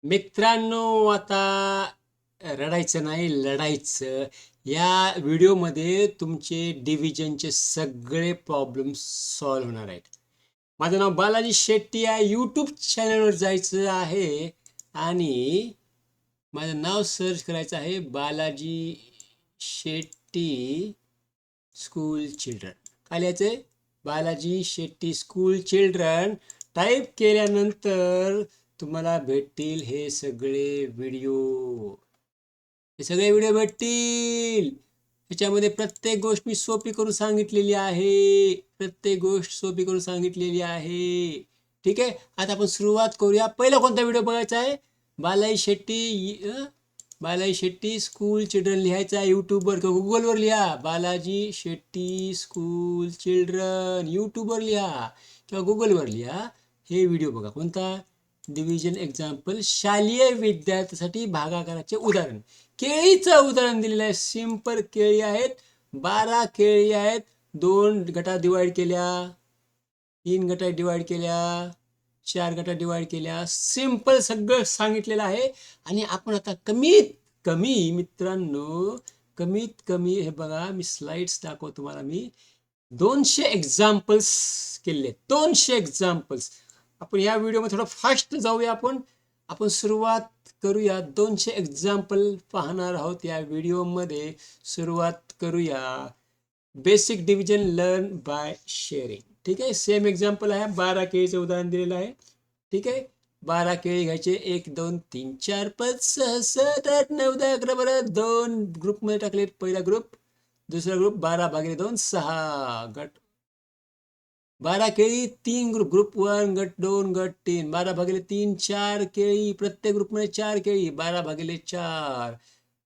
मित्रांनो, आता रडायचं नाही, लढायचं. या व्हिडिओमध्ये तुमचे डिव्हिजनचे सगळे प्रॉब्लेम सॉल्व्ह होणार आहेत. माझं नाव बालाजी शेट्टी आहे. यूट्यूब चॅनलवर जायचं आहे आणि माझं नाव सर्च करायचं आहे, बालाजी शेट्टी स्कूल चिल्ड्रन. काय लिहायचंय? Balaji Shetty school children type केल्यानंतर तुम्हाला भेटतील हे सगळे व्हिडिओ. हे सगळे व्हिडिओ भेटतील. त्याच्यामध्ये प्रत्येक गोष्ट मी सोपी करून सांगितलेली आहे. प्रत्येक गोष्ट सोपी करून सांगितलेली आहे. ठीक आहे, आता आपण सुरुवात करूया. पहिला कोणता व्हिडिओ बघायचा आहे? बालाजी शेट्टी बालाजी शेट्टी स्कूल चिल्ड्रन लिहायचा आहे. यूट्यूबवर किंवा गुगलवर लिहा. बालाजी शेट्टी स्कूल चिल्ड्रन यूट्यूबवर लिहा किंवा गुगलवर लिहा. हे व्हिडिओ बघा. कोणता? डिव्हिजन एक्झाम्पल, शालेय विद्यार्थ्यांसाठी भागाकाराचे उदाहरण. केळीचं उदाहरण दिलेलं आहे. सिंपल केळी आहेत, 12 केळी आहेत. 2 गटात डिवाइड केल्या, 3 गटात डिवाइड केल्या, 4 गटात डिवाइड केल्या. सिंपल सगळं सांगितलेलं आहे. आणि आपण आता कमीत कमी मित्रांनो, कमीत कमी हे बघा, मी स्लाइड्स दाखवतो तुम्हाला. मी 200 एक्झाम्पल्स केले. 200 एक्झाम्पल्स. आपण या व्हिडिओमध्ये थोडं फास्ट जाऊया. आपण आपण सुरुवात करूया. 200 एक्झाम्पल पाहणार आहोत या व्हिडिओमध्ये. सुरुवात करूया. Basic division learn by sharing. ठीक आहे, सेम एक्झाम्पल आहे. 12 केळीचं उदाहरण दिलेलं आहे. ठीक आहे, 12 केळी घ्यायचे. 1 2 3 4 5 6 7 8 9 10 11 12. 2 ग्रुपमध्ये टाकले. पहिला ग्रुप, दुसरा ग्रुप. 12/2 6 गट. 12 केळी, 3 ग्रुप. ग्रुप 1, गट 2, गट 3. 12/3 4 केळी. प्रत्येक ग्रुपमध्ये 4 केळी. 12/4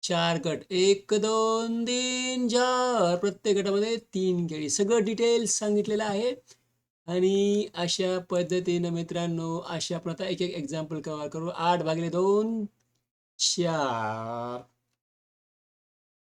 4 गट. 1 2 3 4. प्रत्येक गटामध्ये 3 केळी. सगळं डिटेल्स सांगितलेलं आहे. आणि अशा पद्धतीनं मित्रांनो, अशा आपण आता एक एक एक्झाम्पल कव्हर करू. 8/2 4.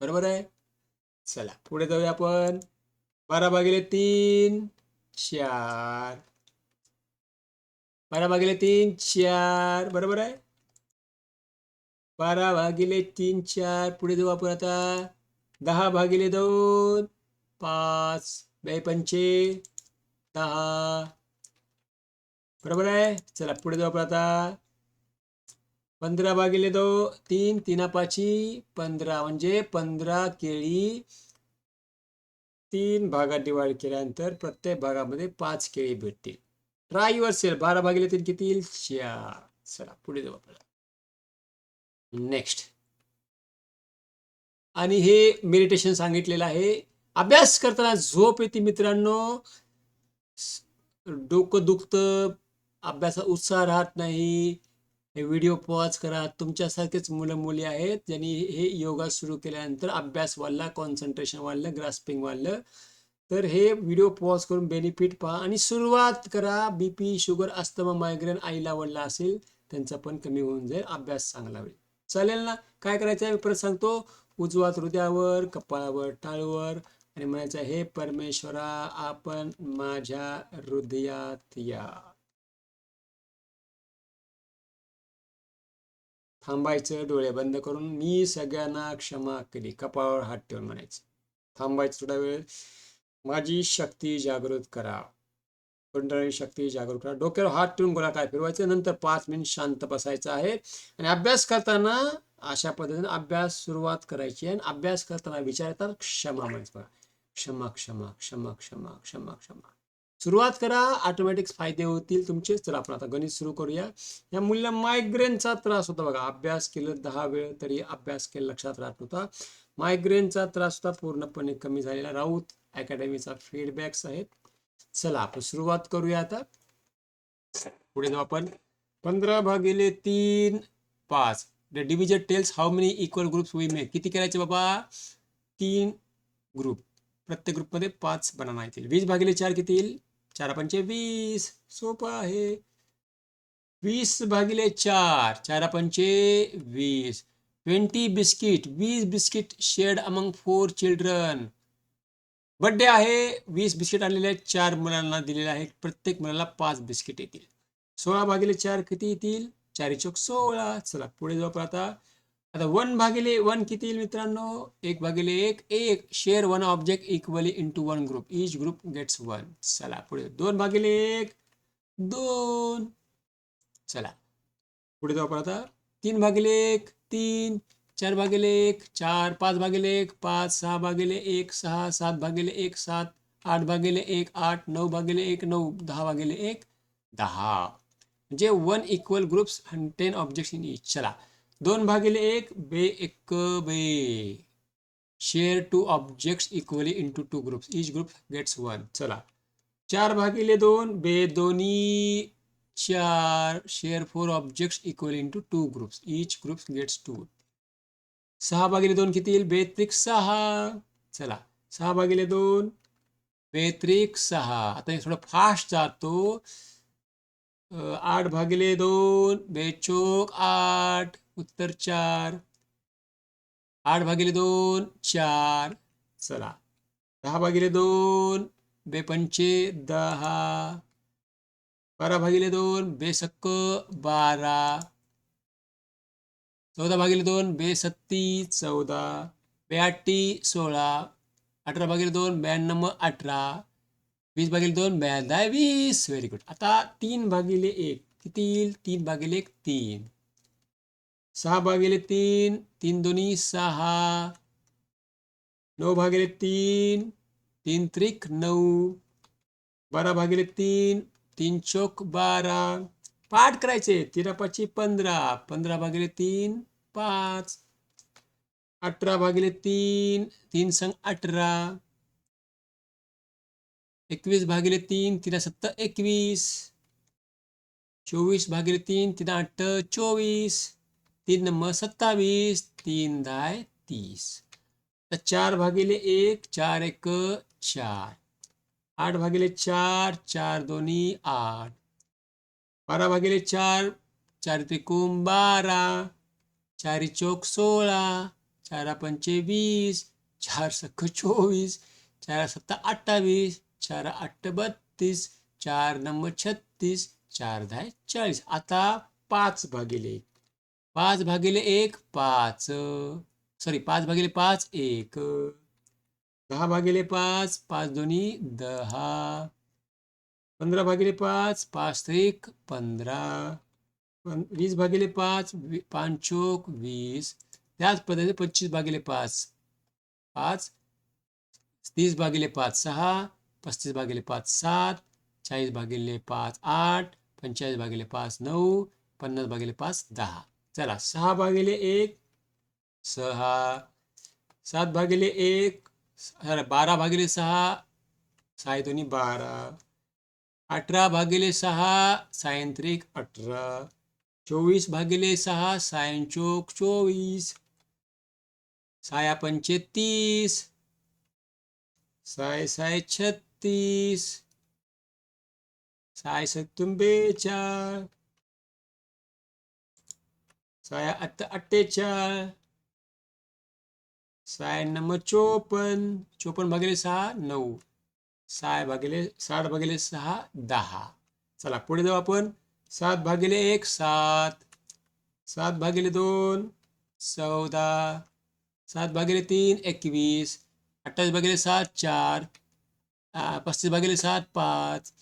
बरोबर आहे. चला पुढे जाऊया आपण. 12/3 4. 12/3 4. बरोबर आहे. 12/3 4. पुढे जाऊ आपण आता. 10/2 5. 2×5 10. बरोबर आहे. चला पुढे जाऊ आपण आता. 15/2 3. 3×5 15. म्हणजे 15 केळी 3 भागात डिवाइड केल्यानंतर प्रत्येक भागामध्ये 5 केळी भेटतील. Try your self. 12/3 किती येईल? 4. चला पुढे जाऊ आपल्याला. नेक्स्ट. आणि हे मेडिटेशन सांगितलेलं आहे. अभ्यास करताना झोप येते मित्रांनो, डोकं दुखतं, अभ्यासात उत्साह राहत नाही. हे व्हिडिओ पॉज करा. तुमच्यासारखेच मुलं मुली आहेत ज्यांनी हे योगा सुरू केल्यानंतर अभ्यास वाढला, कॉन्सन्ट्रेशन वाढलं, ग्रास्पिंग वाढलं. तर हे व्हिडिओ पॉज करून बेनिफिट पहा आणि सुरुवात करा. बीपी, शुगर, अस्थमा, मायग्रेन आईला वडला असेल त्यांचा पण कमी होऊन जाईल. अभ्यास चांगला होईल. चालेल ना? काय करायचं आहे मी परत सांगतो. उजवा हात हृदयावर, कपाळावर, टाळूवर आणि म्हणायचं, हे परमेश्वरा, आपण माझ्या हृदयात या. थांबायचं डोळे बंद करून. मी सगळ्यांना क्षमा केली. कपाळावर हात ठेवून म्हणायचं. थांबायचं थोडा वेळ. माझी शक्ती जागृत करा. कुंडलिनी शक्ती जागृत करा. डोक्यावर हात ठेवून गोलाकार फिरवायचं. नंतर 5 मिनिट शांत बसायचं आहे. आणि अभ्यास करताना अशा पद्धतीने अभ्यास सुरुवात करायची. आणि अभ्यास करताना विचारतात क्षमा म्हणायचं. क्षमा क्षमा क्षमा क्षमा क्षमा क्षमा. सुरुवात करा. ऑटोमॅटिक फायदे होतील तुमचे. चला आपण आता गणित सुरू करूया. या मुलीला मायग्रेनचा त्रास होता बघा. अभ्यास केलं 10 वेळ तरी अभ्यास केलं लक्षात राहत नव्हता. मायग्रेनचा त्रास होता, पूर्णपणे कमी झालेला. राऊत अकॅडमीचा फीडबॅक्स आहेत. चला आपण सुरुवात करूया आता. पुढे जाऊ आपण. 15/3 5. The division tells how many equal groups we make. किती करायचे बाबा? 3 ग्रुप. प्रत्येक ग्रुपमध्ये 5 बनाना येतील. 20/4 किती येईल? 4×5 20. सोपं आहे. 20/4 4×5 20. 20 biscuit. 20 biscuit shared among 4 children. Birthday आहे. 20 बिस्किट आणलेले आहेत. 4 मुलांना दिलेले आहेत. प्रत्येक मुलाला 5 बिस्किट येतील. 16/4 किती येतील? 4 चौक 16. चला पुढे जाऊ आपण आता. आता 1 भागिले 1 किती येईल मित्रांनो? 1 भागिले 1 1. Share one object equally into one group, each group gets 1. चला पुढे 2 भागिले 1 2. चला पुढे जाऊ आपण आता. 3 भागिले 1 3. 4 भागिले 1 4. 5 भागिले 1 5. 6 भागिले 1 6. 7 भागिले 1 7. 8 भागिले 1 8. 9 भागिले 1 9. 10 भागिले 1 10. म्हणजे 1 equal groups 10 objects in each. चला 2 भागिले 1 बे 1 बे. Share 2 objects equally into 2 groups, each group gets 1. चला 4 भागिले 2 बे दोन्ही 4. Share 4 objects equal into 2 groups, each group gets 2. 6 भागिले 2 किती येईल? बेत्रिक 6. चला 6 भागिले 2 बेत्रिक 6. आता हे थोडं फास्ट जातो. 8 भागिले 2 बेचोक 8. उत्तर 4. 8 भागिले 2 4. चला 10 भागिले 2 बेपंचे 10. 12 भागिले 2 बेसक्क 12. 14 भागिले 2 बेसत्ती 14. बेआट्टी 16. 18 भागिले 2 92 18. 20 भागिले 2 92 20. Very good. आता 3 भागिले 1 किती येईल? 3 भागिले 1 3. 6 भागिले 3 3 दोन्ही 6. 9 भागिले 3 3 त्रिक 9. 12 भागिले 3 3 चौक 12. पाठ करायचे. 13 पाची 15. 15 भागिले 3 5. 18 भागिले 3 3 संग 18. 21 भागिले 3 3 7 21. 24 भागिले 3 3 8 24. 3 नंबर 27. 3 10 30. 4 भागिले 1 4 1 4. 8 भागिले 4 4 दोन्ही 8. 12 भागिले 4 4 त्रिकोण 12. 4 चौक 16. 4 पंचे 20. 4 सख 24. 4 7 28. 4 8 32. 4 नंबर 36. 4 10 40. आता 5 भागिले 1. 5 भागिले 1 5. सॉरी 5 भागिले 5 1. 10 भागिले 5 5 दोन्ही 10. 15 भागिले 5 5 त्रिक 15. 20 भागिले 5 5 चौक 20. त्याच पद्धतीने 25 भागिले 5 5. 30 भागिले 5 6. 35 भागिले 5 7. 40 भागिले 5 8. 45 भागिले 5 9. 50 भागिले 5 10. चला 6 भागिले 1 6. 7 भागिले 1 12 भागिले 6 6 दोन्ही 12. 18 भागिले 6 सायन त्रिक 18. 24 भागिले 6 सायन चौक 24. 6 पंचे 30. 6 6 36. 6 सत्तून 42. 6 8 48. 6 नंबर 54. 54 भागिले 6 9. 6 भागिले 60 भागिले 6 10. चला पुढे जाऊ आपण. 7 भागिले 1 7. 7 भागिले 2 14. 7 भागिले 3 21. 28 भागिले 7 4. 35 भागिले 7 5.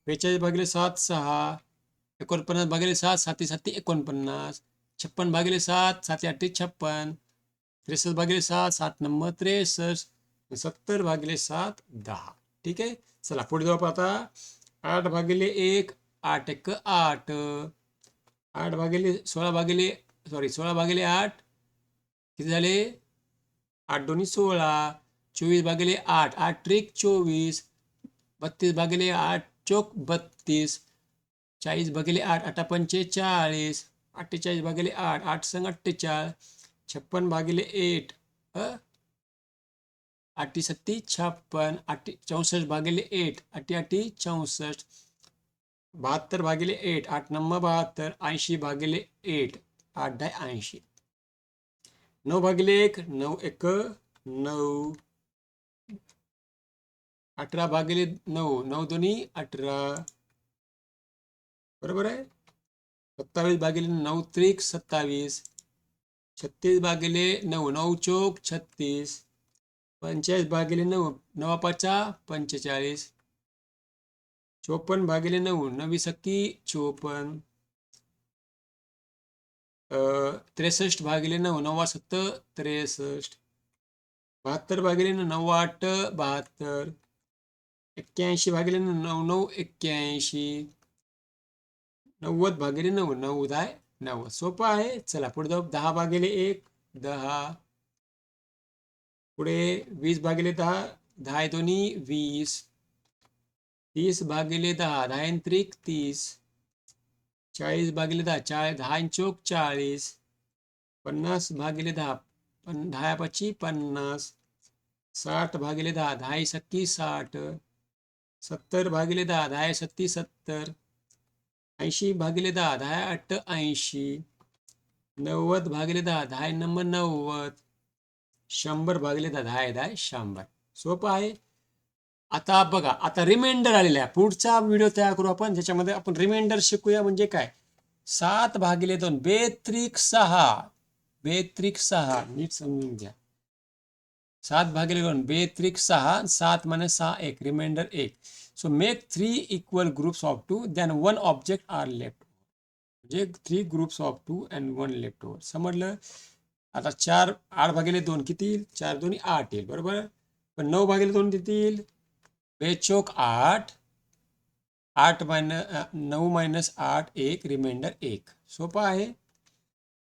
42 भागिले 7 6. 49 भागिले 7 7 7 49. 56 भागिले 7 7 8 56. 63 भागिले 7 7 नंबर 63. 70 भागिले 7 10. ठीक आहे. चला पुढे जाऊ आता. 8 भागिले 1 8 1 8. 8 भागिले 16 भागिले 16 भागिले 8 किती झाले? 8 दोन्ही 16. 24 भागिले 8 8 त्रिक 24. 32 भागिले 8 चौक 32. 40 भागिले 8 8 पंचे 40. 48 भागिले 8 8 संग 48. 56 भागिले 8 8 सत्ती 56. 64 भागिले 8 8 8 64. 72 भागिले 8 8 नंबर 72. 80 भागिले 8 8 10 80. 9 भागिले 1 9 1 9. 18 भागिले 9 9 दोन्ही 18. बरोबर आहे. 27 भागिले 9 त्रिक 27, 36 भागिले 9 9 चौक 36, 45 भागिले 9 9 पाचा 45, 54 भागिले 9 9 सक्की 54, 63 भागिले 9 9 सत्त 63, 72 भागिले 9 8 72, 81 भागिले 9 9 81, 90 भागिले 9 9 10 90. सोपं आहे. चला पुढे जाऊ. 10 भागिले 1 10, पुढे 20 भागिले 10 10 दोन्ही 20, 30 भागिले 10 10 त्रिक 30, 40 भागिले 10 40 10 चौक 40, 50 भागिले 10 10 पाची 50, 60 भागिले 10 10 सक्की 60, 70 भागिले 10 10 सत्ती 70, 80 भागिले 10 10 8 80, 90 भागिले 10 10 नंबर 90, 100 भागिले 10 10 10 100. सोपं आहे. आता बघा, आता रिमाइंडर आलेला आहे. पुढचा व्हिडिओ तयार करू आपण, ज्याच्यामध्ये आपण रिमाइंडर शिकूया. म्हणजे काय, 7 भागिले 2 बेत्रिक 6, बेत्रिक 6 नीट समजून घ्या. 7 भागिले 2 बेत्रिक 6, 7 minus 6 1, remainder 1. So make 3 equal groups of 2, then 1 object are left. म्हणजे 3 groups of 2 and 1 left over. समजलं. आता 4 8 भागिले 2 किती येईल? 4 दोन्ही 8 येईल, बरोबर. पण 9 भागिले 2 किती येईल? बेचोक 8, 8 मायनस 9 मायनस 8 1, रिमाइंडर 1. सोपं आहे.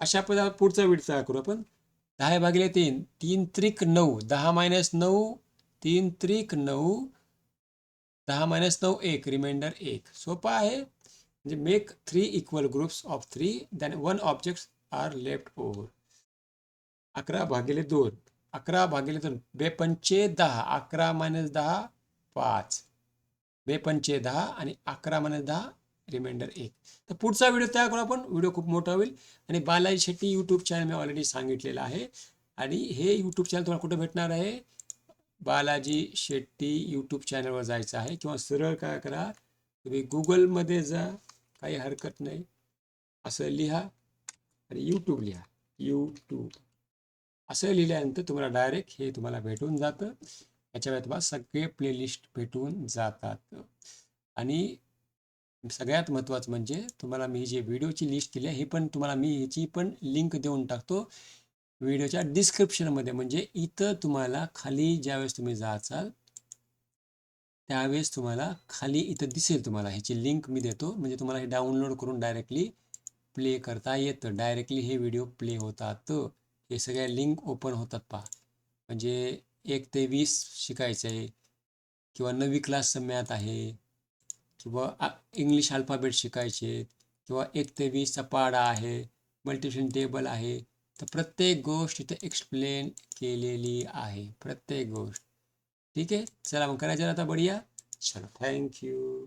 अशा पद्धतीने पुढचा व्हिडिओ तयार करू आपण. 10 भागिले 3 3 त्रिक 9, 10 मायनस 9 3 त्रिक 9, 10 मायनस 9 1, रिमाइंडर 1. सोपं आहे. म्हणजे make 3 equal groups of 3, then 1 objects are left over. 11 भागिले 2 11 भागिले 2 बेपंचे 10, 11 मायनस 10 5, बेपंचे 10 आणि 11 मायनस 10 रिमाइंडर 1. तर पुढचा व्हिडिओ तयार करू आपण. व्हिडिओ खूप मोठा होईल. आणि बालाजी शेट्टी यूट्यूब चॅनल मी ऑलरेडी सांगितलेलं आहे. आणि हे यूट्यूब चॅनल तुम्हाला कुठं भेटणार आहे? बालाजी शेट्टी यूट्यूब चॅनलवर जायचं आहे, किंवा सरळ काय करा, तुम्ही गुगलमध्ये जा, काही हरकत नाही, असं लिहा आणि यूट्यूब लिहा. यूट्यूब असं लिहिल्यानंतर तुम्हाला डायरेक्ट हे तुम्हाला भेटून जातं. याच्यावर तुम्हाला सगळे प्लेलिस्ट भेटून जातात. आणि सगळ्यात महत्त्वाचं म्हणजे तुम्हाला मी जे व्हिडिओची लिस्ट केली आहे, हे पण तुम्हाला मी ह्याची पण लिंक देऊन टाकतो व्हिडिओच्या डिस्क्रिप्शनमध्ये. म्हणजे इथं तुम्हाला खाली ज्यावेळेस तुम्ही जाचाल त्यावेळेस तुम्हाला खाली इथं दिसेल, तुम्हाला ह्याची लिंक मी देतो. म्हणजे तुम्हाला हे डाउनलोड करून डायरेक्टली प्ले करता येतं. डायरेक्टली हे व्हिडिओ प्ले होतात. हे सगळ्या लिंक ओपन होतात पहा. म्हणजे 1 ते 20 शिकायचं आहे, किंवा 9वी क्लासचं मॅथ आहे, किंवा इंग्लिश अल्फाबेट शिकायचे, किंवा 1 ते 20चा पाढा आहे, मल्टिप्लिकेशन टेबल आहे. तर प्रत्येक गोष्ट इथे एक्सप्लेन केलेली आहे, प्रत्येक गोष्ट. ठीक आहे. चला मग करायचं आता बढिया. चलो, थँक्यू.